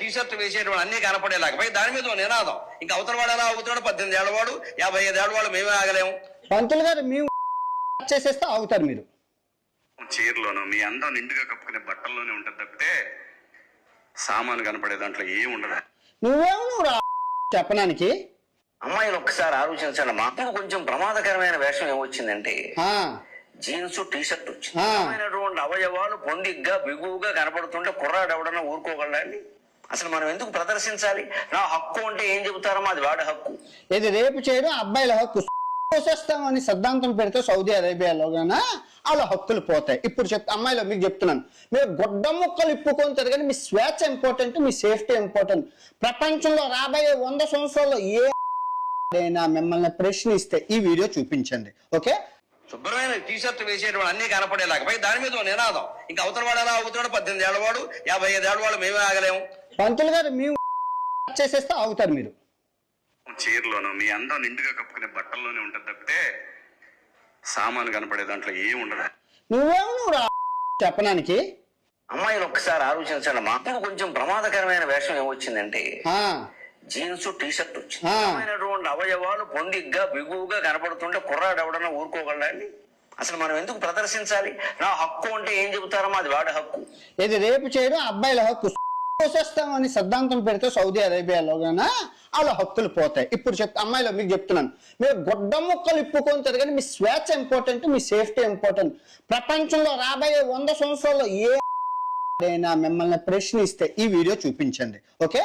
T shirt వేసేటువంటి అన్ని కనపడేలాగా దాని మీద నినాదం ఇంకా అవతల వాడు ఎలా అవుతాడు 18 ఏళ్ల వాడు 55 ఏళ్ల వాడు మేమే ఆగలేము. పంతులు గారు మేము చేసేస్తే అవుతారు మీరు. చీరలోను మీ అందం నిండుగా కప్పుకునే బట్టల్లోనే ఉంటుంది తప్పితే సామాను కనపడే దాంట్లో ఏం ఉండదు. నువ్వు చెప్పడానికి అమ్మాయిలు ఒక్కసారి ఆలోచించండి. మాకు కొంచెం ప్రమాదకరమైన వేషం ఏమొచ్చిందంటే జీన్స్ టీషర్ట్ వచ్చింది. అవయవాలు పొందిగ్గా బిగువుగా కనపడుతుంటే కుర్రాడు ఎవడన్నా ఊరుకోగలండి? అసలు మనం ఎందుకు ప్రదర్శించాలి? నా హక్కు అంటే ఏం చెబుతారమ్మా, అది వాడి హక్కు. ఇది రేపు చేయడం అబ్బాయిల హక్కు కోసేస్తామని సిద్ధాంతం పెడితే సౌదీ అరేబియాలో గానా వాళ్ళ హక్కులు పోతాయి. ఇప్పుడు అమ్మాయిలో మీకు చెప్తున్నాను, మీరు గొడ్డ ముక్కలు ఇప్పుకొని తిరగని మీ స్వేచ్ఛ ఇంపార్టెంట్, మీ సేఫ్టీ ఇంపార్టెంట్. ప్రపంచంలో రాబోయే 100 సంవత్సరాల్లో ఏదైనా మిమ్మల్ని ప్రశ్నిస్తే ఈ వీడియో చూపించండి. ఓకే, శుభ్రమైన టీషర్ట్ వేసేటువంటి అన్ని కనపడేలాగా దాని మీద నినాదం ఇంకా అవతల వాడు ఎలా అవుతాడు 18 ఏళ్ల వాడు 55 ఏళ్ల వాడు మేమే ఆగలేము. పంతులు గారు మేము చేసేస్తే అవుతారు మీరు. చీరలోను మీ అందం నిండుగా కప్పుకునే బట్టల్లోనే ఉంటుంది తప్పితే సామాను కనపడే దాంట్లో ఏం ఉండదు. నువ్వు చెప్పడానికి అమ్మాయిలు ఒక్కసారి ఆలోచించండి. మాకు కొంచెం ప్రమాదకరమైన వేషం ఏమొచ్చిందంటే జీన్స్ టీషర్ట్ వచ్చింది. అవయవాలు పొందిగ్గా బిగువుగా కనపడుతుంటే కుర్రాడు ఎవడన్నా ఊరుకోగలండి? అసలు మనం ఎందుకు ప్రదర్శించాలి? నా హక్కు అంటే ఏం చెబుతారమ్మా, అది వాడి హక్కు. ఇది రేపు చేయడం అబ్బాయిల హక్కు కోసేస్తామని సిద్ధాంతం పెడితే సౌదీ అరేబియాలో గానా వాళ్ళ హక్కులు పోతాయి. ఇప్పుడు అమ్మాయిలో మీకు చెప్తున్నాను, మీరు గొడ్డ ముక్కలు ఇప్పుకొని తిరగని మీ స్వేచ్ఛ ఇంపార్టెంట్, మీ సేఫ్టీ ఇంపార్టెంట్. ప్రపంచంలో రాబోయే 100 సంవత్సరాల్లో ఏదైనా మిమ్మల్ని ప్రశ్నిస్తే ఈ వీడియో చూపించండి. ఓకే.